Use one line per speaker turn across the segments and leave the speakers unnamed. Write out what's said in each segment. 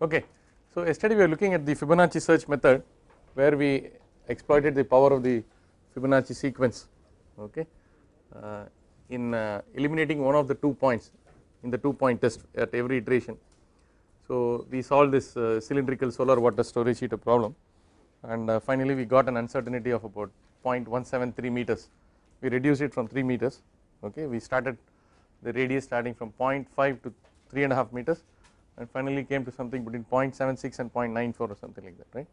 Okay, so yesterday we were looking at the Fibonacci search method where we exploited the power of the Fibonacci sequence, okay, in eliminating one of the 2 points in the 2-point test at every iteration. So we solved this cylindrical solar water storage heater problem, and finally we got an uncertainty of about 0.173 meters. We reduced it from 3 meters, okay. We started the radius starting from 0.5 to 3.5 meters and finally came to something between 0.76 and 0.94 or something like that, right,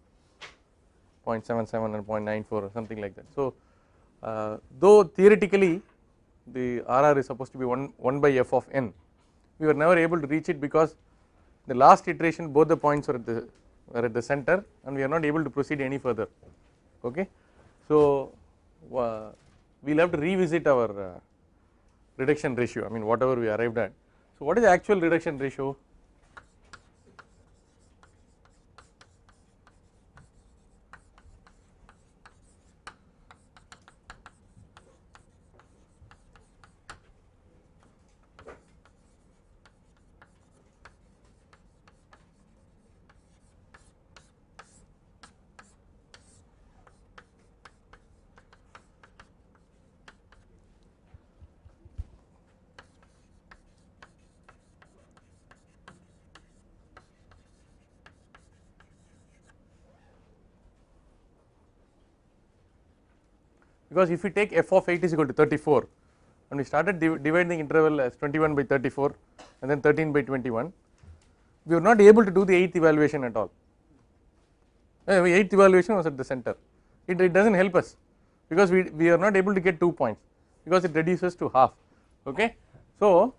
0.77 and 0.94 or something like that. So though theoretically the RR is supposed to be 1 by f of n, we were never able to reach it because the last iteration both the points were at the center and we are not able to proceed any further, okay. So we will have to revisit our reduction ratio, I mean whatever we arrived at. So what is the actual reduction ratio? Because if we take f of 8 is equal to 34 and we started dividing the interval as 21 by 34 and then 13 by 21, we were not able to do the 8th evaluation at all. 8th evaluation was at the center. It does not help us because we are not able to get 2 points because it reduces to half, okay. So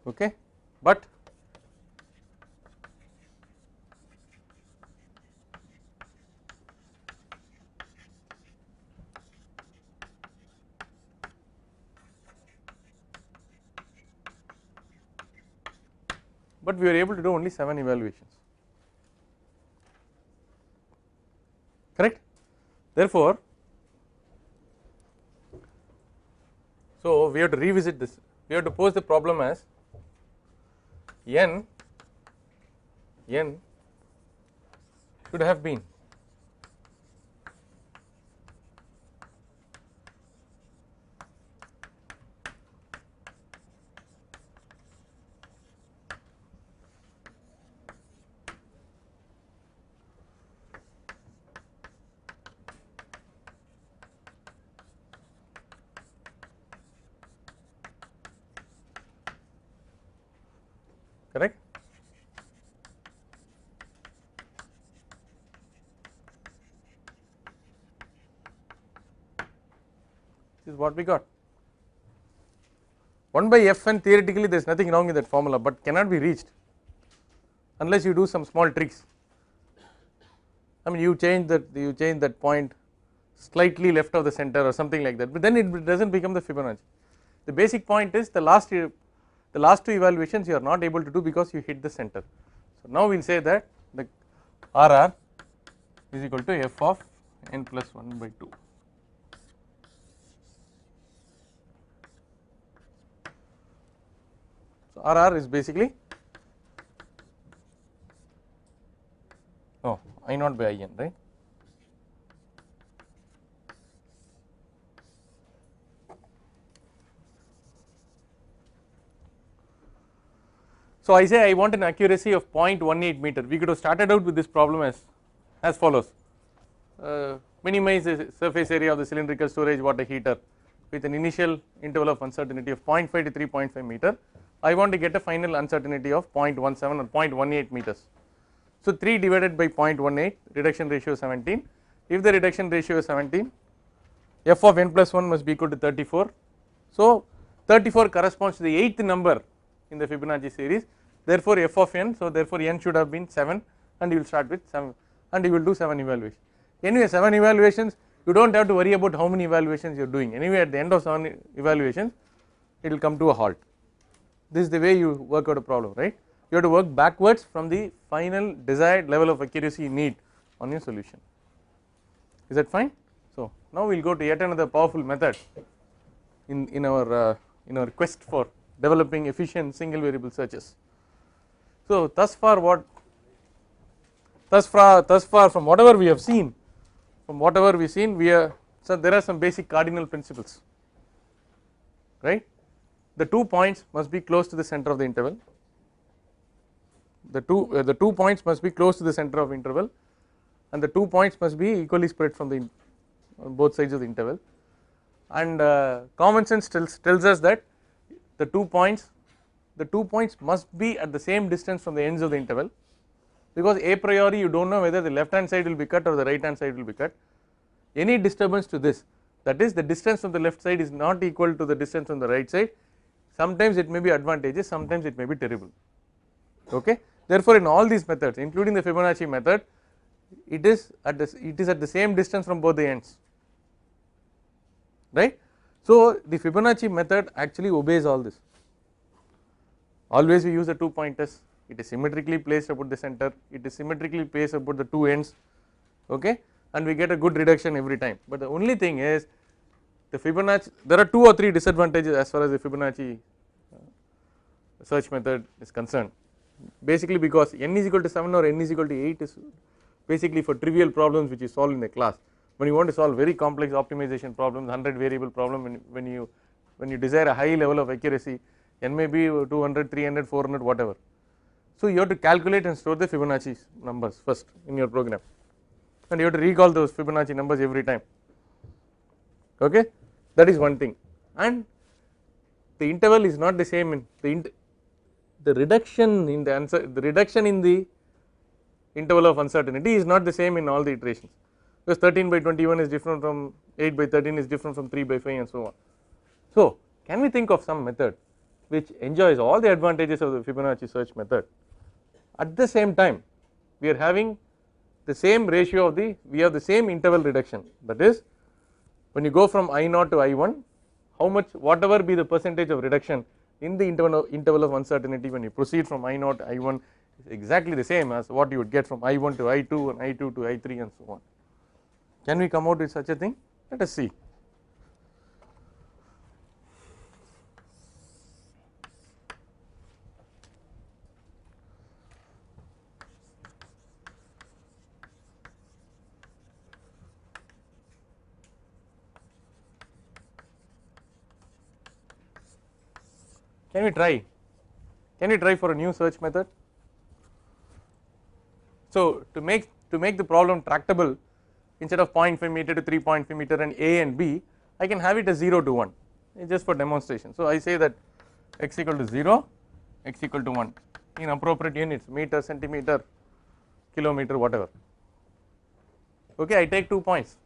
okay, but we were able to do only 7 evaluations, correct. Therefore, so we have to revisit this, we have to pose the problem as n should have been correct. This is what we got. 1 by fn theoretically there is nothing wrong with that formula, but cannot be reached unless you do some small tricks. I mean you change that point slightly left of the center or something like that, but then it does not become the Fibonacci. The basic point is the last 2 evaluations you are not able to do because you hit the center. So now we will say that the RR is equal to f of n plus 1 by 2. So RR is basically I naught by In, right. So I say I want an accuracy of 0.18 meter. We could have started out with this problem as follows: minimize the surface area of the cylindrical storage water heater with an initial interval of uncertainty of 0.5 to 3.5 meter. I want to get a final uncertainty of 0.17 or 0.18 meters. So 3 divided by 0.18, reduction ratio is 17. If the reduction ratio is 17, f of n plus 1 must be equal to 34. So 34 corresponds to the 8th number in the Fibonacci series, therefore f of n, so therefore n should have been 7 and you will start with 7 and you will do 7 evaluation. Anyway 7 evaluations, you do not have to worry about how many evaluations you are doing, anyway at the end of 7 evaluations it will come to a halt. This is the way you work out a problem, right. You have to work backwards from the final desired level of accuracy you need on your solution. Is that fine? So now we will go to yet another powerful method in our quest for developing efficient single variable searches. So thus far from whatever we have seen, so there are some basic cardinal principles, right. The 2 points must be close to the center of the interval, the two points must be close to the center of interval, and the 2 points must be equally spread from the on both sides of the interval, and common sense tells us that the 2 points must be at the same distance from the ends of the interval, because a priori you do not know whether the left hand side will be cut or the right hand side will be cut. Any disturbance to this, that is the distance from the left side is not equal to the distance from the right side, sometimes it may be advantageous, sometimes it may be terrible, okay. Therefore in all these methods including the Fibonacci method, it is at the same distance from both the ends, right. So the Fibonacci method actually obeys all this. Always we use the 2 point test, it is symmetrically placed about the center, it is symmetrically placed about the two ends, okay, and we get a good reduction every time. But the only thing is the Fibonacci, there are 2 or 3 disadvantages as far as the Fibonacci search method is concerned, basically because n is equal to 7 or n is equal to 8 is basically for trivial problems which you solve in the class. When you want to solve very complex optimization problems, 100 variable problem, when you desire a high level of accuracy, n may be 200, 300, 400 whatever. So you have to calculate and store the Fibonacci numbers first in your program, and you have to recall those Fibonacci numbers every time, okay, that is one thing. And the interval is not the same in the reduction in the answer, the reduction in the interval of uncertainty is not the same in all the iterations, because 13 by 21 is different from 8 by 13 is different from 3 by 5 and so on. So can we think of some method which enjoys all the advantages of the Fibonacci search method, at the same time we are having the same ratio of we have the same interval reduction, that is when you go from I0 to I1, how much whatever be the percentage of reduction in the interval of uncertainty when you proceed from I0 to I1 is exactly the same as what you would get from I1 to I2 and I2 to I3 and so on. Can we come out with such a thing? Let us see. Can we try for a new search method? So to make the problem tractable, instead of 0.5 meter to 3.5 meter and A and B, I can have it as 0 to 1, just for demonstration. So I say that x equal to 0, x equal to 1 in appropriate units, meter, centimeter, kilometer, whatever, okay. I take 2 points,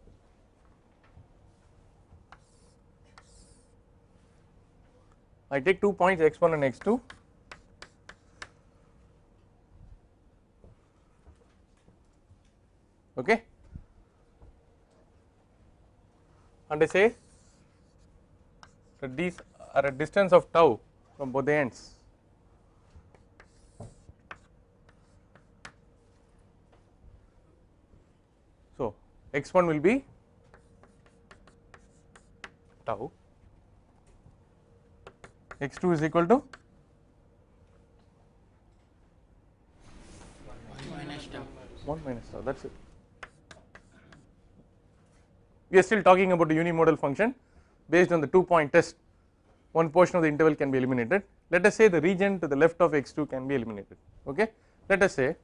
x1 and x2, okay, and I say that these are a distance of tau from both the ends. So x1 will be tau, x2 is equal to 1 minus tau, that is it. We are still talking about a unimodal function based on the 2 point test. One portion of the interval can be eliminated. Let us say the region to the left of x2 can be eliminated, okay. Let us say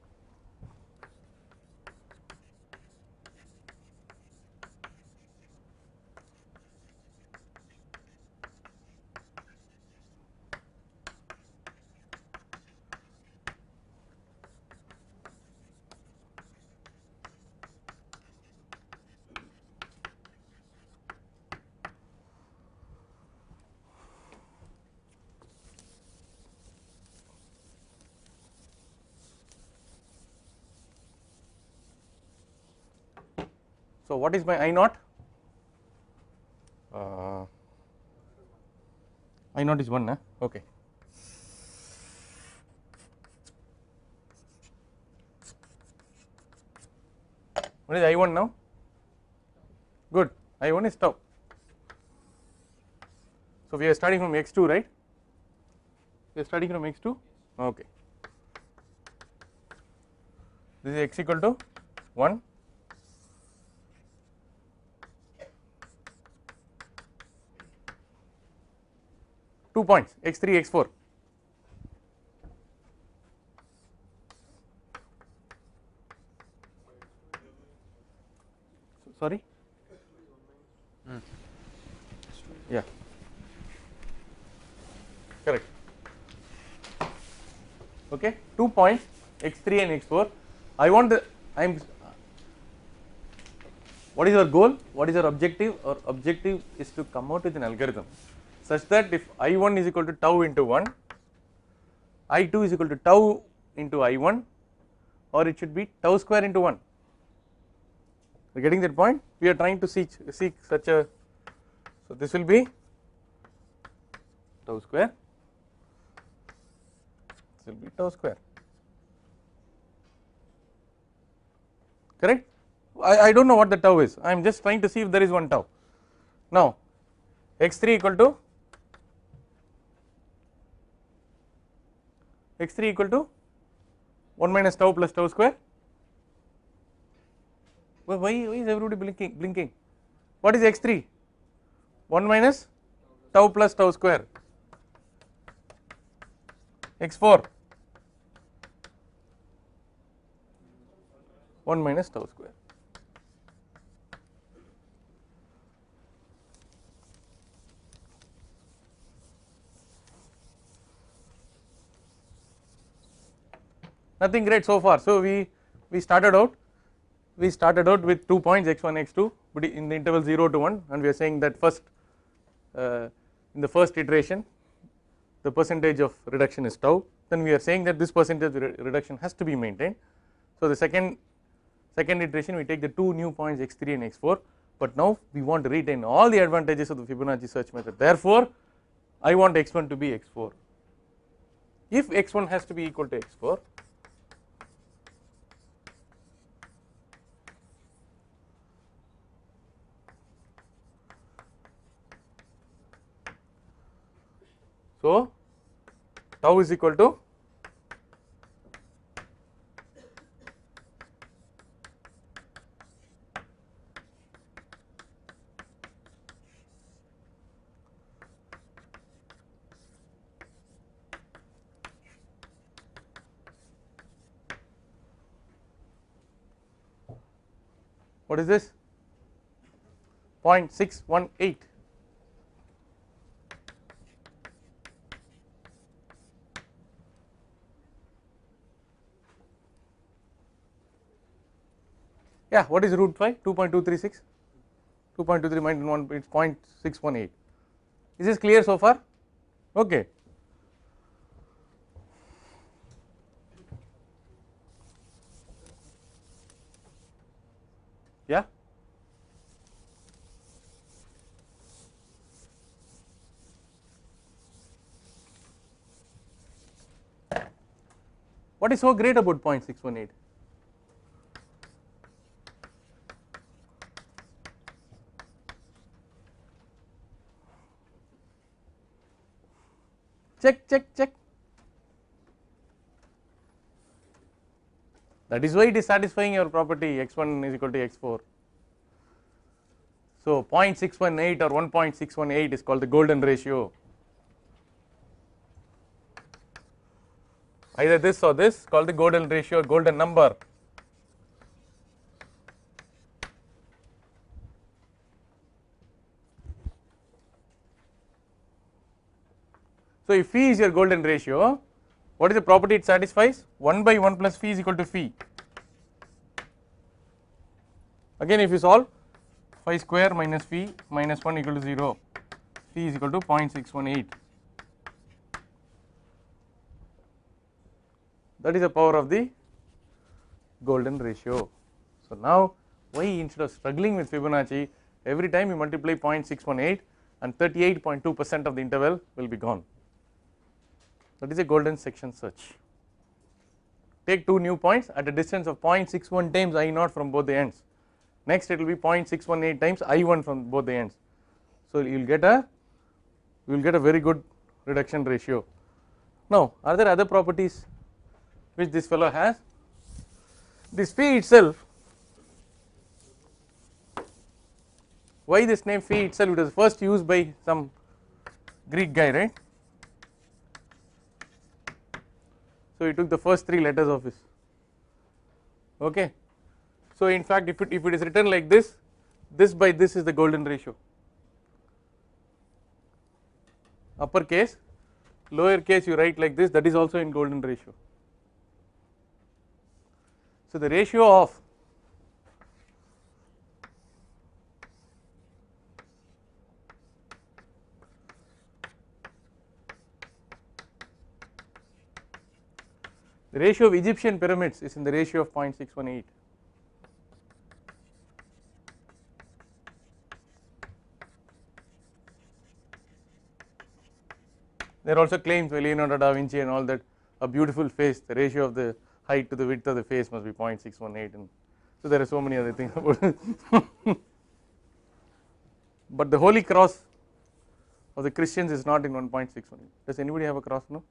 So what is my I naught? I naught is 1, huh? Okay. What is I1 now? Good, I1 is tau. So we are starting from x2, right? We are starting from x2, okay. This is x equal to 1. Two points x3, x4. Sorry? Yeah, correct. Okay, 2 points x3 and x4. I want the what is our goal? What is our objective? Our objective is to come out with an algorithm such that if I1 is equal to tau into 1, I2 is equal to tau into I1, or it should be tau square into 1. You are getting that point? We are trying to seek such a, so this will be tau square, this will be tau square, correct? I do not know what the tau is, I am just trying to see if there is one tau. Now x3 equal to 1 minus tau plus tau square. Why is everybody blinking? What is x3? 1 minus tau plus tau square. x4 1 minus tau square. Nothing great so far. So we started out with 2 points x1 x2, but in the interval 0 to 1, and we are saying that first in the first iteration the percentage of reduction is tau, then we are saying that this percentage reduction has to be maintained. So the second iteration we take the 2 new points x3 and x4, but now we want to retain all the advantages of the Fibonacci search method. Therefore I want x1 to be x4. If x1 has to be equal to x4, so tau is equal to what is this 0.618. Yeah, what is root 5? 2.236, 2.23 minus 1 is 0.618. Is this clear so far? Okay. Yeah. What is so great about 0.618? Check. That is why it is satisfying your property x1 is equal to x4. So 0.618 or 1.618 is called the golden ratio. Either this or this, called the golden ratio, golden number. So if phi is your golden ratio, what is the property it satisfies? 1 by 1 plus phi is equal to phi. Again if you solve, phi square minus phi minus 1 equal to 0, phi is equal to 0.618. That is the power of the golden ratio. So now Why instead of struggling with Fibonacci, every time you multiply 0.618 and 38.2% of the interval will be gone. That is a golden section search. Take 2 new points at a distance of 0.61 times I0 from both the ends. Next it will be 0.618 times I1 from both the ends. So you will get a very good reduction ratio. Now are there other properties which this fellow has? This phi itself, why this name phi itself? It was first used by some Greek guy, right? So he took the first 3 letters of his. Okay. So in fact if it is written like this by this is the golden ratio. Uppercase, lowercase you write like this, that is also in golden ratio. So the ratio of Egyptian pyramids is in the ratio of 0.618. There are also claims by Leonardo da Vinci and all that a beautiful face, the ratio of the height to the width of the face must be 0.618, and so there are so many other things about it. But the holy cross of the Christians is not in 1.618. Does anybody have a cross? No?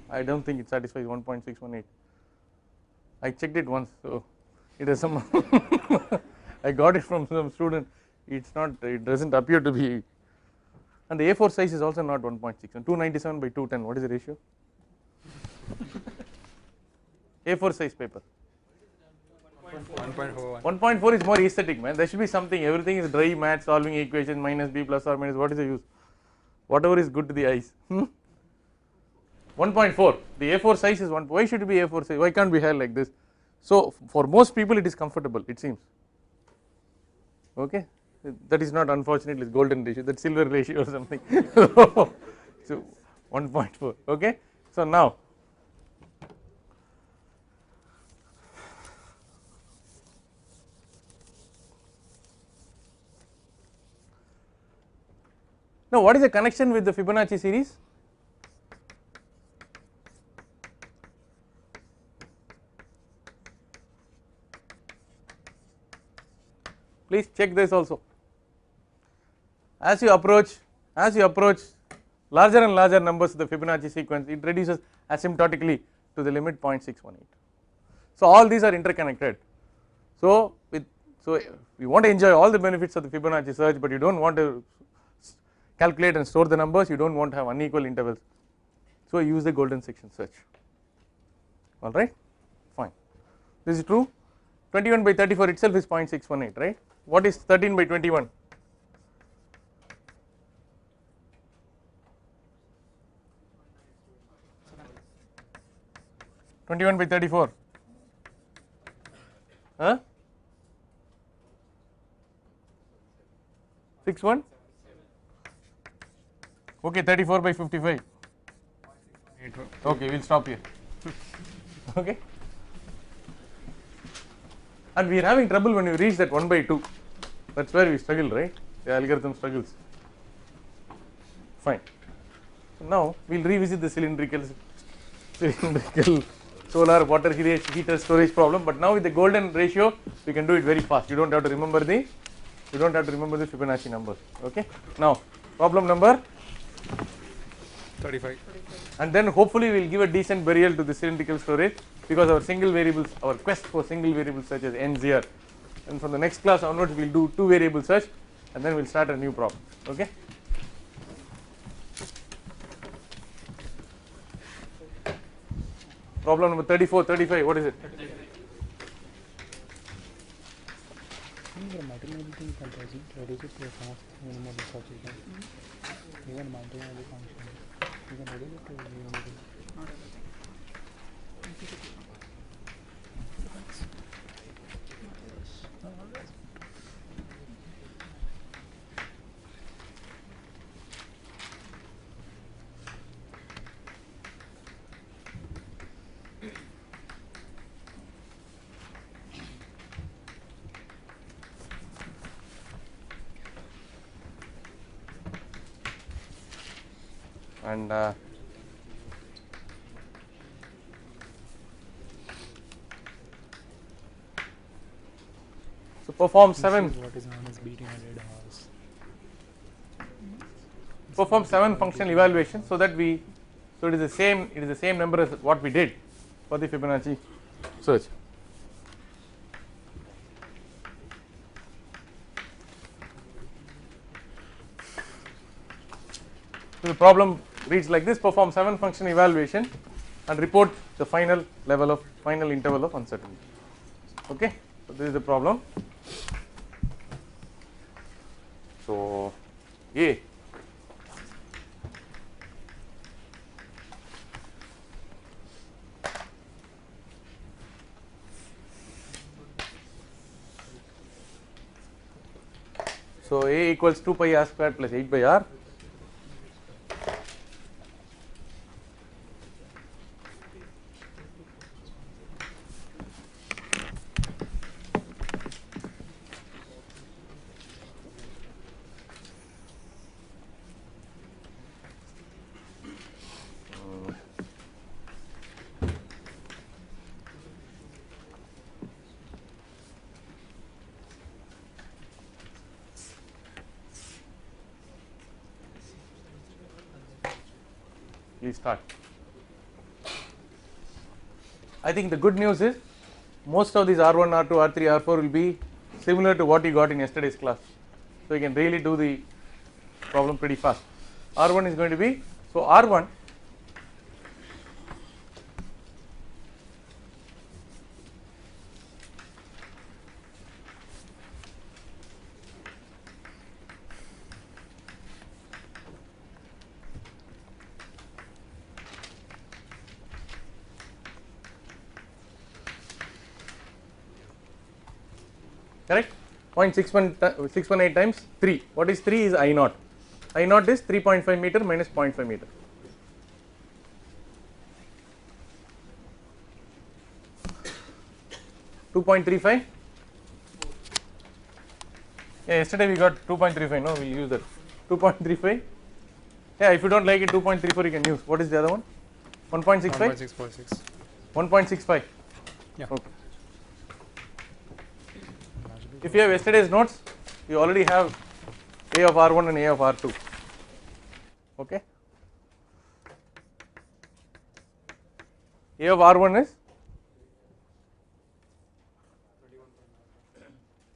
I don't think it satisfies 1.618. I checked it once, so it has some I got it from some student. It's not, it doesn't appear to be. And the A4 size is also not 1.6, 297 by 210, what is the ratio? A4 size paper.
1.41.
1.4 is more aesthetic, man. There should be something, everything is dry math, solving equation, minus b plus or minus, what is the use? Whatever is good to the eyes. 1.4, the A4 size is 1, why should it be A4 size, why can't we have like this? So for most people it is comfortable, it seems. Okay. That is not, unfortunately, it's golden ratio, that silver ratio or something. So 1.4, okay. So now what is the connection with the Fibonacci series? Please check this also. As you approach larger and larger numbers of the Fibonacci sequence, it reduces asymptotically to the limit 0.618. So all these are interconnected. So you want to enjoy all the benefits of the Fibonacci search, but you don't want to calculate and store the numbers, you don't want to have unequal intervals. So use the golden section search. Alright, fine. This is true. 21 by 34 itself is 0.618, right? What is 13 by 21? (21 by 34) huh? 61? Okay, 34 by 55. Okay, we'll stop here. Okay. And we are having trouble when we reach that 1 by 2. That's where we struggle, right? The algorithm struggles. Fine. So now we'll revisit the cylindrical solar water heater storage problem, but now with the golden ratio we can do it very fast. You don't have to remember the Fibonacci numbers. Okay. Now problem number
35.
And then hopefully we will give a decent burial to the cylindrical storage, because our quest for single variable searches ends here, and from the next class onwards we will do 2 variable search, and then we will start a new problem. Okay. Problem number 34, 35, what is it? and so perform 7
What is known as beating a dead horse.
perform 7 functional evaluation, so that we so it is the same number as what we did for the Fibonacci search. So the problem reads like this: perform 7 functional evaluation and report the final interval of uncertainty. Okay, so this is the problem. So A. So A equals 2 pi r squared plus 8 by r. Please start. I think the good news is most of these R1, R2, R3, R4 will be similar to what you got in yesterday's class. So you can really do the problem pretty fast. R1 is going to be, so R1 correct 0.618 times 3. What is 3 is I naught. I naught is 3.5 meter minus 0.5 meter. $2.35. Yeah, yesterday we got 2.35. No, we use that 2.35. Yeah, if you don't like it, 2.34 you can use. What is the other one? 1.65.
1.646.
1.65.
Yeah.
Okay. If you have yesterday's notes, you already have A of R1 and A of R2. Okay. A of R1 is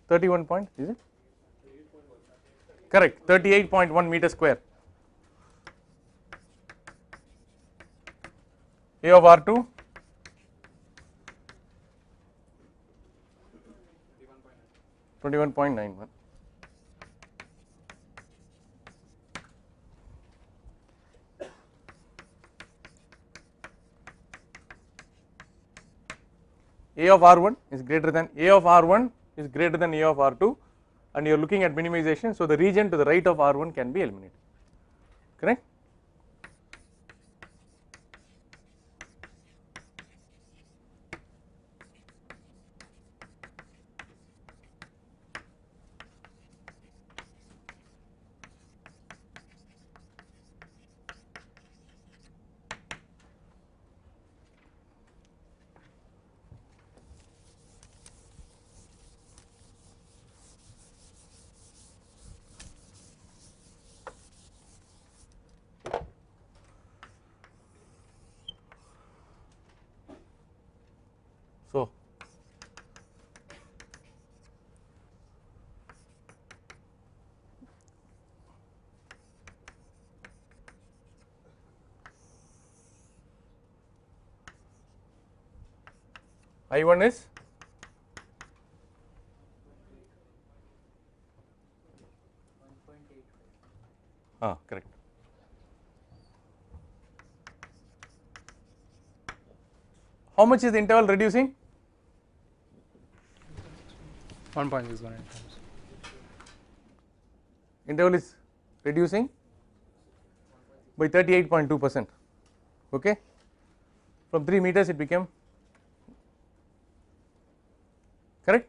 31 point, is it? Correct, 38.1 meter square. A of R2 21.91. A of R1 is greater than A of R1 is greater than A of R2, and you are looking at minimization, so the region to the right of R1 can be eliminated. Correct? So I1 is correct. How much is the interval reducing?
1.618 times.
Interval is reducing by 38.2%. Okay, from 3 meters it became correct.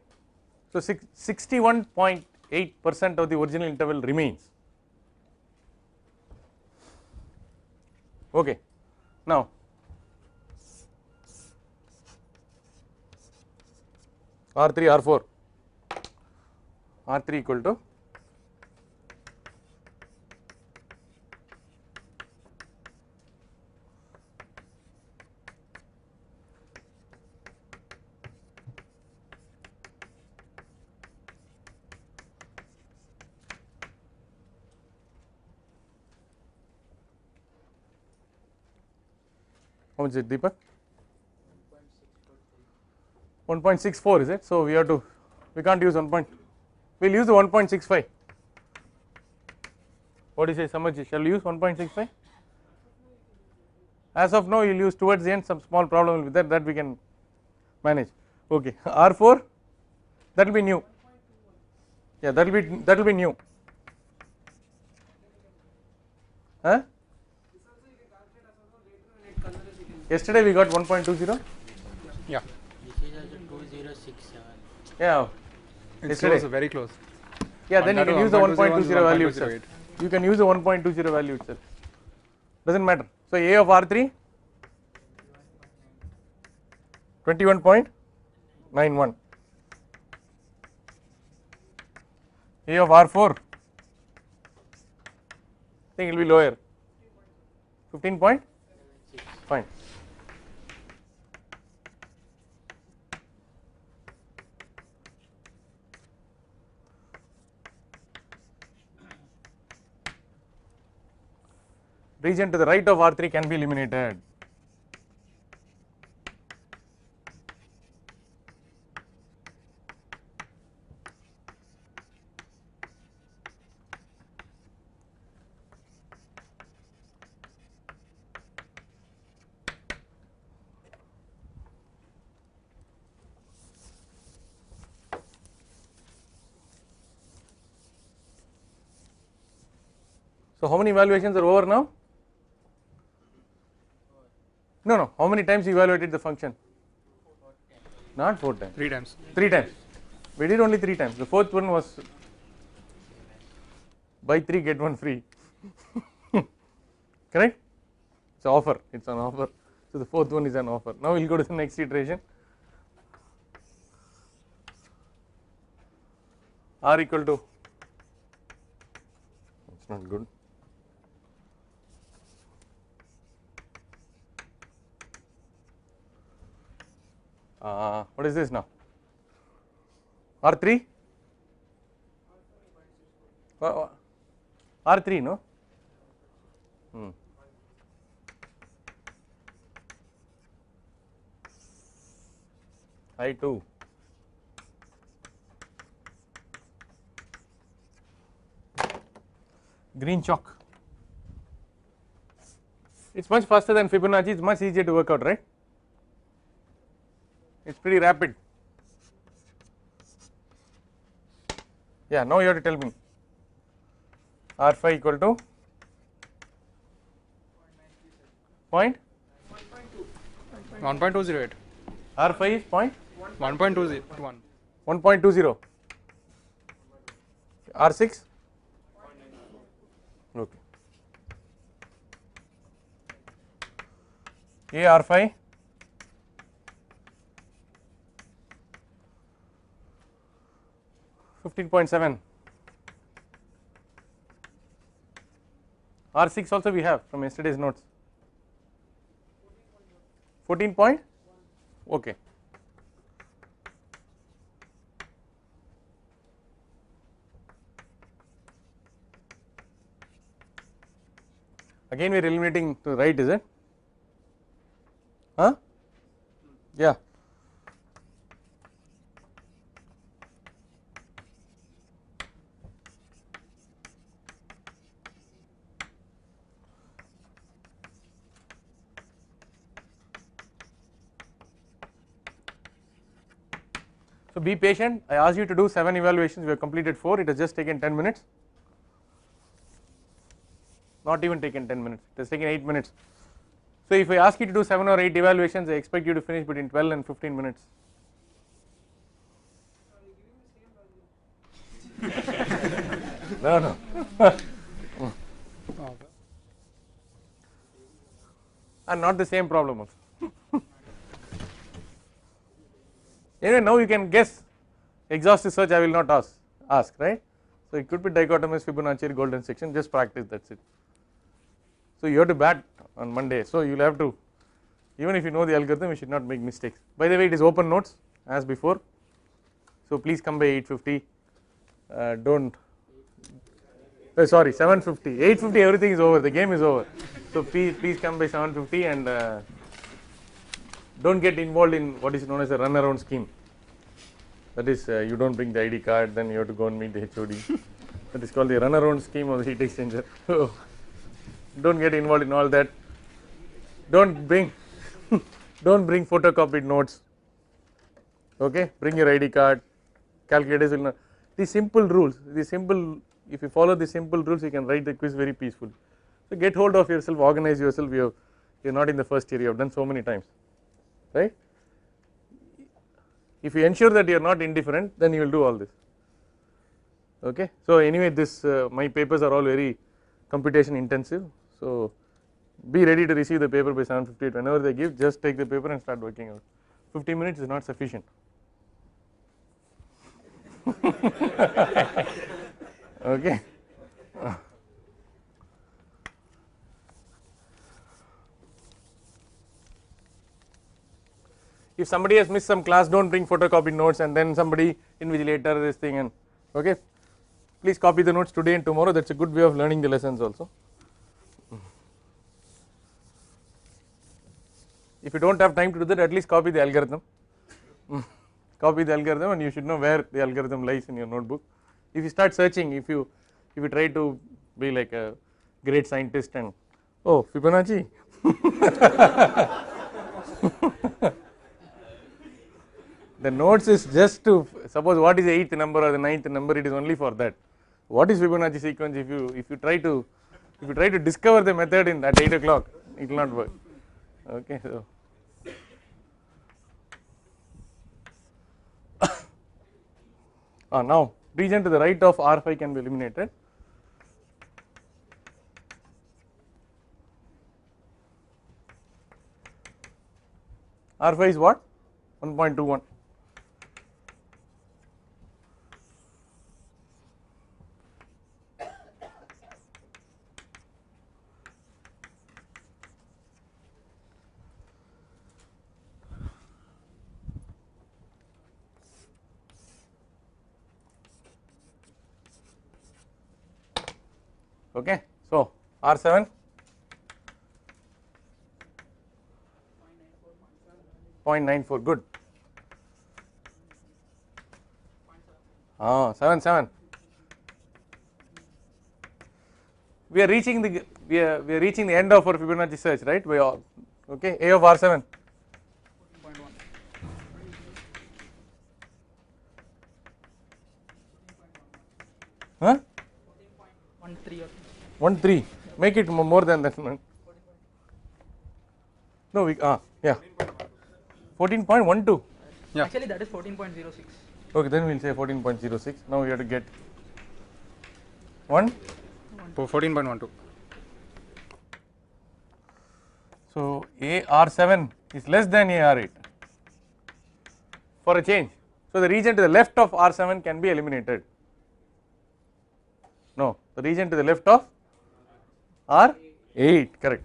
So 61.8% of the original interval remains. Okay. Now R3 R4 R3 equal to how much is it, Deepak? 1.64 is it? So we have to, we can't use 1 point, we will use the 1.65. What do you say, Samarji, shall we use 1.65? As of now you will use towards the end, some small problem will be there, that we can manage. Okay, R4 that will be new, yeah, that will be new. Huh? Yesterday we got 1.20.
Yeah.
This is also 2067.
Yeah,
It's
yesterday.
close, very close.
Yeah,
On
then you
that
can use the
1.20
1.20 value itself.
1.208.
You can use the 1.20 value itself. Doesn't matter. So A of R3 21.91. A of R4 I think it will be lower. 15 point? Fine. Region to the right of R3 can be eliminated. So how many evaluations are over now? No, how many times you evaluated the function? Not 4 times.
3 times.
3 times. We did only 3 times. The fourth one was buy 3 get 1 free. Correct? It's an offer. It's an offer. So the fourth one is an offer. Now we'll go to the next iteration. R equal to, it's not good. What is this now? R3? R3, no? I2. Green chalk. It's much faster than Fibonacci, it's much easier to work out, right? It's pretty rapid. Yeah, now you have to tell me. R5 equal to point
1.208.
R5 is point
1.201.
1.20. R6 okay. A R5 15.7. R6 also we have from yesterday's notes. 14 point? Okay. Again we are eliminating to the right, is it? Huh? Yeah. So be patient. I asked you to do 7 evaluations. We have completed 4. It has just taken 10 minutes. Not even taken 10 minutes. It has taken 8 minutes. So if I ask you to do 7 or 8 evaluations, I expect you to finish between 12 and 15 minutes. No.
Oh,
and not the same problem also. Anyway, now you can guess exhaustive search I will not ask, right. So it could be dichotomous, Fibonacci or golden section, just practice, that is it. So you have to bat on Monday, so you will have to, even if you know the algorithm, you should not make mistakes. By the way, it is open notes as before, so please come by 8:50, don't, sorry 7:50, 8:50 everything is over, the game is over. So please come by 7:50 and don't get involved in what is known as a run around scheme. That is you don't bring the ID card, then you have to go and meet the HOD. That is called the run around scheme of the heat exchanger. So don't get involved in all that. Don't bring photocopied notes. Okay, bring your ID card. Calculators will not. These simple rules, if you follow the simple rules, you can write the quiz very peacefully. So get hold of yourself, organize yourself. You're not in the first year, you have done so many times, right? If you ensure that you are not indifferent, then you will do all this. Okay. So anyway, this my papers are all very computation intensive. So be ready to receive the paper by 7:58. Whenever they give, just take the paper and start working out. 50 minutes is not sufficient. Okay. If somebody has missed some class, don't bring photocopied notes, and then somebody invigilator this thing, and okay, please copy the notes today and tomorrow. That's a good way of learning the lessons also. If you don't have time to do that, at least copy the algorithm. Copy the algorithm, and you should know where the algorithm lies in your notebook. If you start searching, if you try to be like a great scientist and oh, Fibonacci. The notes is just to suppose what is the 8th number or the 9th number, it is only for that. What is Fibonacci sequence? If you try to discover the method at 8 o'clock, it will not work. Okay, so now region to the right of R5 can be eliminated. R5 is what? 1.21. Okay, so R7 0.94, good. 7. We are reaching the end of our Fibonacci search, right? We all okay. A of R7.
14.1.
Huh?
1.13 or
1.3. Make it more than that. No, we yeah. 14.12.
Yeah.
Actually, that is 14.06.
Okay, then we will say 14.06. Now we have to get 1.
14.12.
So AR7 is less than AR8 for a change. So the region to the left of R7 can be eliminated. No, the region to the left of R8, correct.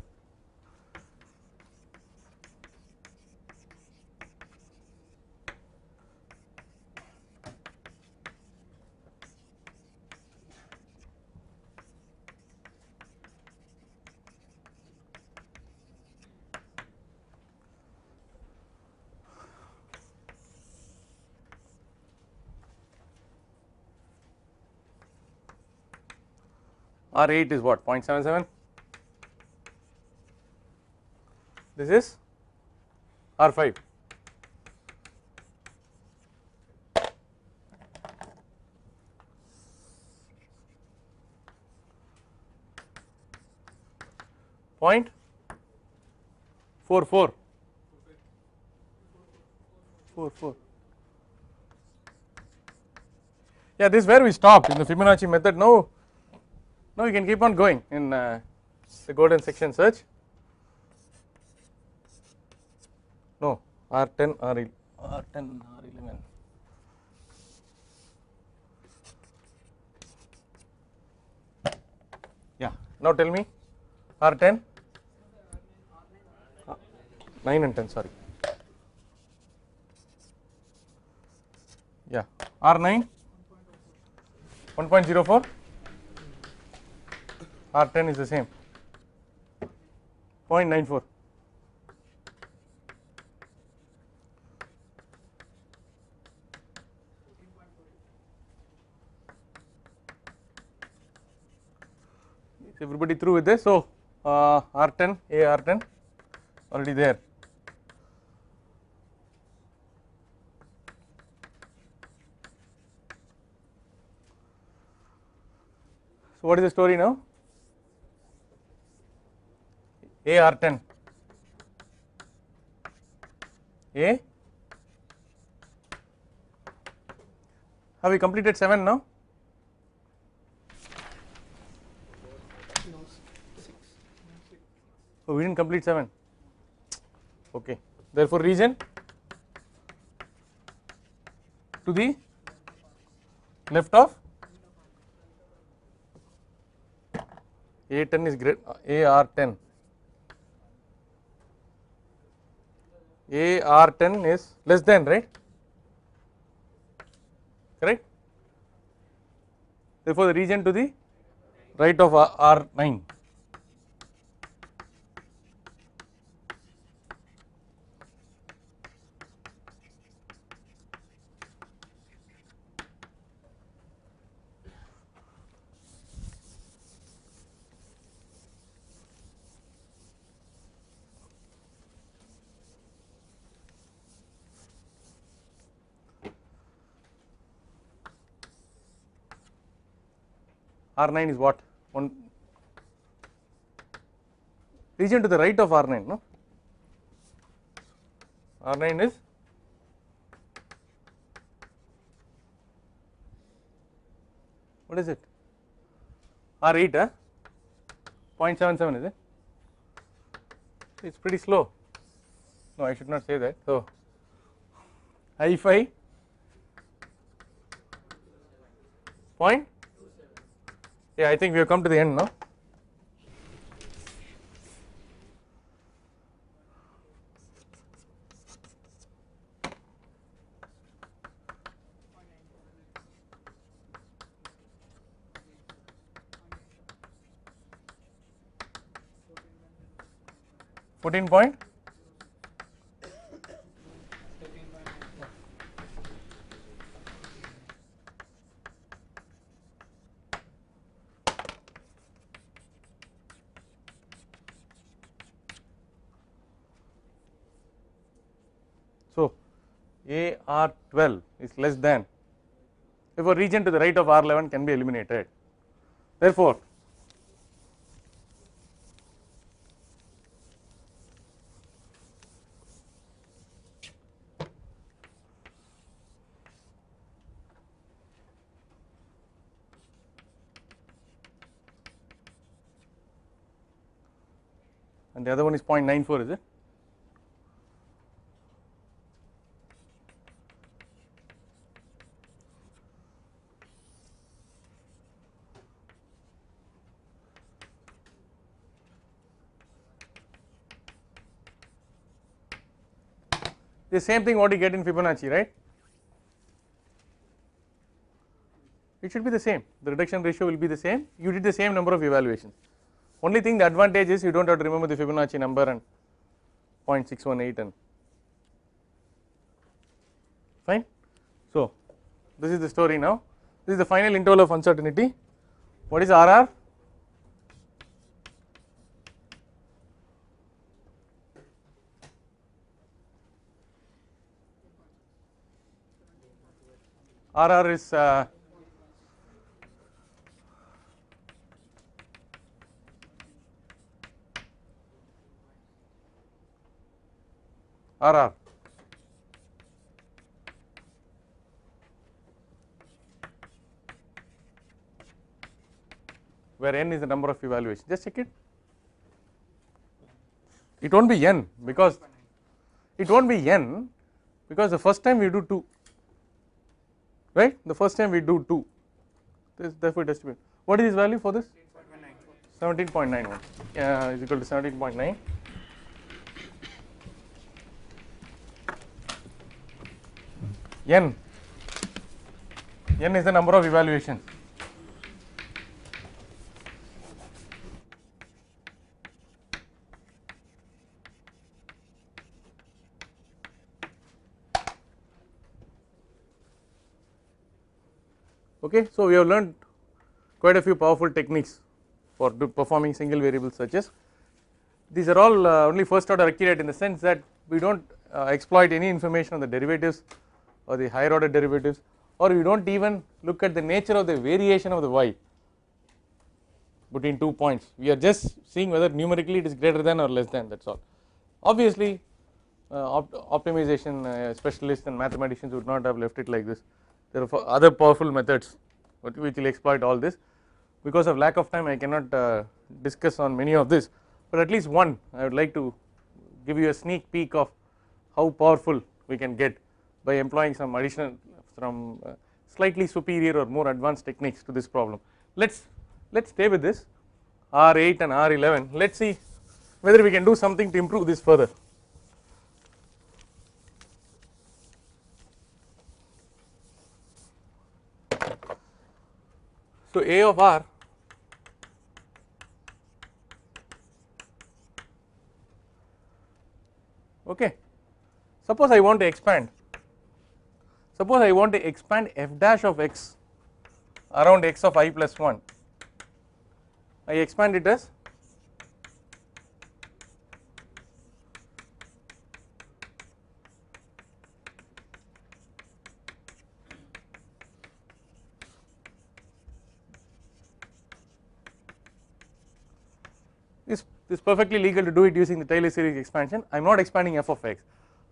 R8 is what, 0.77? This is R5. Point 44. 44. Yeah, this is where we stopped in the Fibonacci method. Now you can keep on going in the golden section search. no, R10, R10, R11. Yeah, now tell me R10, 9 and 10, sorry. Yeah, R9, 1.04, R10 is the same, 0.94. Is everybody through with this? So, R10, A R10 already there. So, what is the story now? A R10, A, have we completed 7 now?
No, 6.
Oh, we did not complete 7, okay. Therefore, region to the left of A10 is great, AR10, AR10 is less than, right, correct. Therefore, the region to the right of R9. R9 is what? One region to the right of R9, no? R9 is what is it? R8, 0.77 is it? It is pretty slow. No, I should not say that. So, I5 point. Yeah, I think we have come to the end now. .14. So, AR12 is less than, therefore, region to the right of R11 can be eliminated. Therefore, and the other one is 0.94, is it? The same thing what you get in Fibonacci, right? It should be the same, the reduction ratio will be the same, you did the same number of evaluations. Only thing, the advantage is you do not have to remember the Fibonacci number and 0.618 and fine. So, this is the story now, this is the final interval of uncertainty. What is RR? RR is RR where n is the number of evaluations, just check it. It will not be n because it will not be n because the first time we do 2, right, the first time we do 2, this therefore it has to be, what is this value for this? 17.91 is equal to 17.9. N is the number of evaluations. Okay, so we have learned quite a few powerful techniques for performing single variable searches. These are all only first order accurate in the sense that we do not exploit any information on the derivatives or the higher order derivatives, or we do not even look at the nature of the variation of the y between 2 points. We are just seeing whether numerically it is greater than or less than, that is all. Obviously optimization specialists and mathematicians would not have left it like this. There are other powerful methods which will exploit all this. Because of lack of time I cannot discuss on many of this, but at least one I would like to give you a sneak peek of how powerful we can get by employing some additional slightly superior or more advanced techniques to this problem. Let's stay with this R8 and R11. Let's see whether we can do something to improve this further. So A of R okay, suppose I want to expand f dash of x around x of I plus 1, I expand it as this is perfectly legal to do it using the Taylor series expansion. I am not expanding f of x,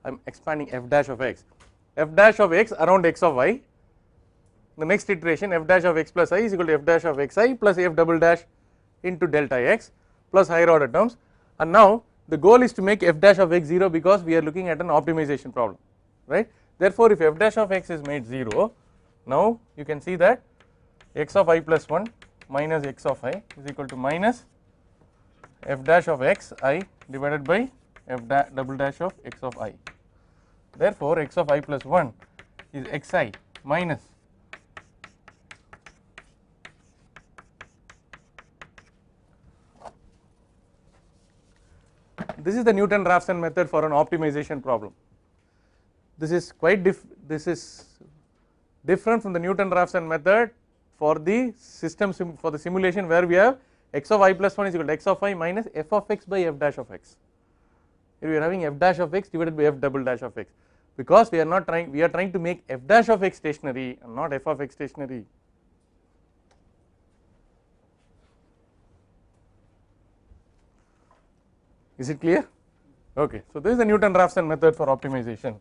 I am expanding f dash of x around x of I. The next iteration f dash of x plus I is equal to f dash of xi plus f double dash into delta x plus higher order terms, and now the goal is to make f dash of x 0 because we are looking at an optimization problem, right. Therefore, if f dash of x is made 0, now you can see that x of I plus 1 minus x of I is equal to minus f dash of x I divided by f double dash of x of I. Therefore, x of I plus 1 is xi minus this is the Newton-Raphson method for an optimization problem. This is different from the Newton-Raphson method for the for the simulation where we have x of I plus 1 is equal to x of I minus f of x by f dash of x. Here we are having f dash of x divided by f double dash of x, because we are trying to make f dash of x stationary and not f of x stationary. Is it clear? Okay, so this is the Newton-Raphson method for optimization.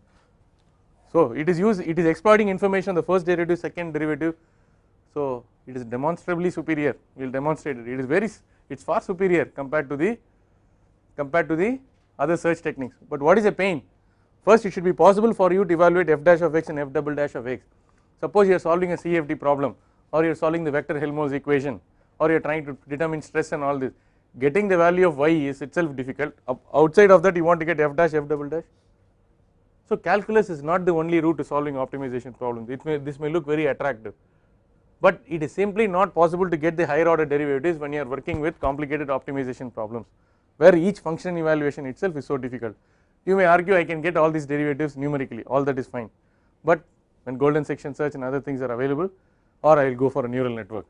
So it is exploiting information on the first derivative, second derivative. So it is demonstrably superior. We will demonstrate it. It is far superior compared to the other search techniques. But what is a pain? First, it should be possible for you to evaluate f dash of x and f double dash of x. Suppose you are solving a CFD problem, or you are solving the vector Helmholtz equation, or you are trying to determine stress and all this. Getting the value of y is itself difficult. Outside of that, you want to get f dash, f double dash. So calculus is not the only route to solving optimization problems. This may look very attractive, but it is simply not possible to get the higher order derivatives when you are working with complicated optimization problems, where each function evaluation itself is so difficult. You may argue I can get all these derivatives numerically, all that is fine, but when golden section search and other things are available, or I will go for a neural network.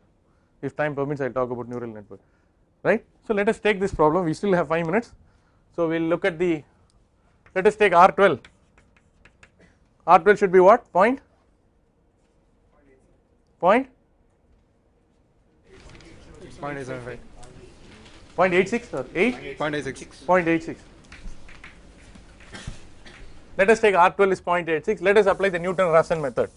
If time permits, I will talk about neural network, right. So let us take this problem, we still have 5 minutes. So we will look at let us take R12. R12 should be what? Point
0.875.
0.86 or 8?
0.86.
0.86. Let us take R12 is 0.86. Let us apply the Newton-Raphson method.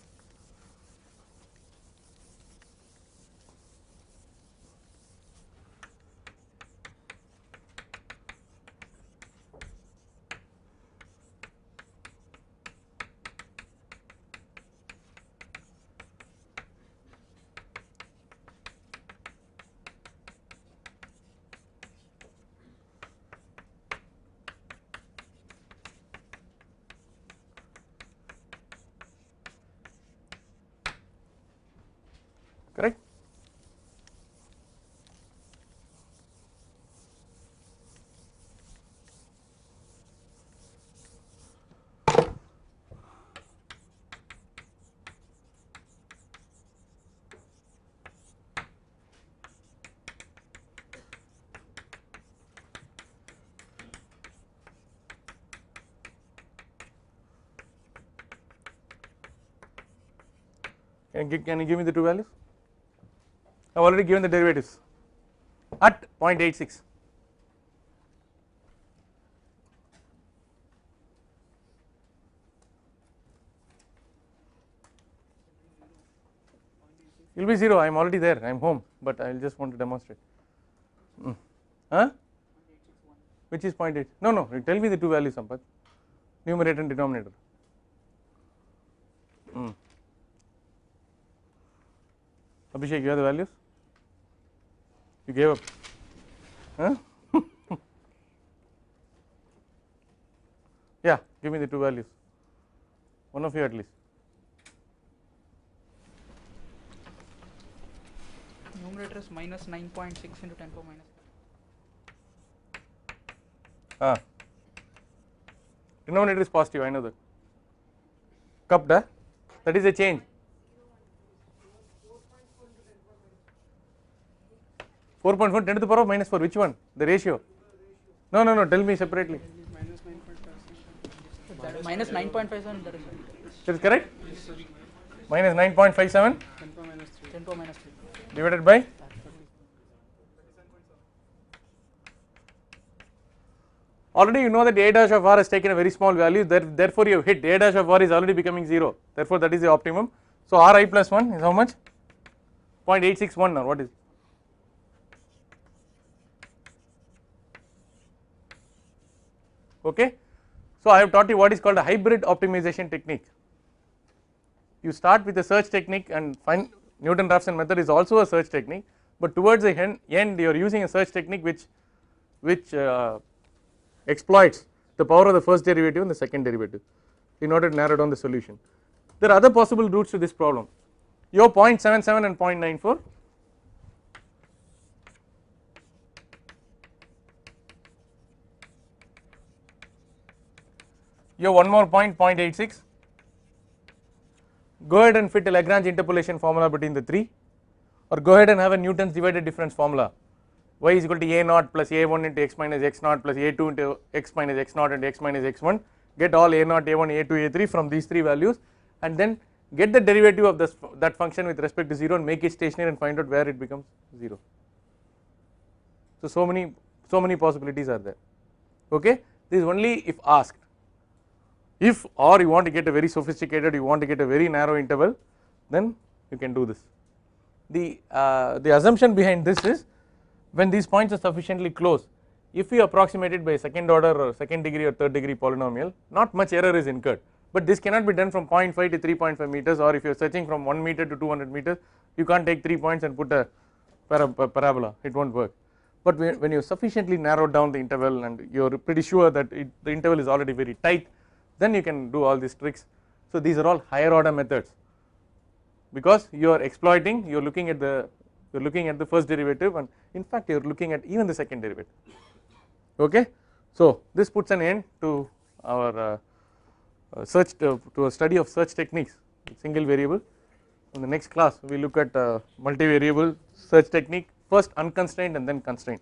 Can you give me the two values? I have already given the derivatives at 0.86. It will be 0, I am already there, I am home, but I will just want to demonstrate. Huh? Which is 0.8? No, you tell me the two values, Sampath, numerator and denominator. Abhishek, you have the values? You gave up? Huh? Yeah, give me the two values. One of you at least.
Numerator is minus 9.6 into 10 power minus.
Denominator is positive, I know that. Cupped, that is a change. 4.4 10 to the power of minus 4, which one? The ratio? No, tell me separately.
Minus 9.57, that is right.
That is correct? Minus 9.57
10 power minus 3.
divided by? Already you know that a dash of r has taken a very small value, therefore you have hit a dash of r is already becoming 0, therefore that is the optimum. So ri plus 1 is how much? 0.861 or what is it? Okay. So I have taught you what is called a hybrid optimization technique. You start with a search technique and find Newton-Raphson method is also a search technique, but towards the end you are using a search technique which exploits the power of the first derivative and the second derivative in order to narrow down the solution. There are other possible routes to this problem. You have 0.77 and 0.94. You have one more point, 0.86. Go ahead and fit a Lagrange interpolation formula between the three, or go ahead and have a Newton's divided difference formula. Y is equal to a naught plus a1 into x minus x naught plus a2 into x minus x naught into x minus x1. Get all a naught, a1, a2, a3 from these three values, and then get the derivative of that function with respect to 0 and make it stationary and find out where it becomes 0. So many possibilities are there. Okay, this is only if asked. If or you want to get a very sophisticated, you want to get a very narrow interval, then you can do this. The assumption behind this is when these points are sufficiently close, if we approximate it by a second order or second degree or third degree polynomial, not much error is incurred, but this cannot be done from 0.5 to 3.5 meters, or if you are searching from 1 meter to 200 meters, you can't take 3 points and put a parabola, it won't work. But when you sufficiently narrow down the interval and you are pretty sure that the interval is already very tight, then you can do all these tricks. So these are all higher order methods, because you are exploiting, you are looking at the first derivative, and in fact you are looking at even the second derivative. Okay, so this puts an end to our to a study of search techniques, single variable. In the next class we look at multivariable search technique, first unconstrained and then constrained.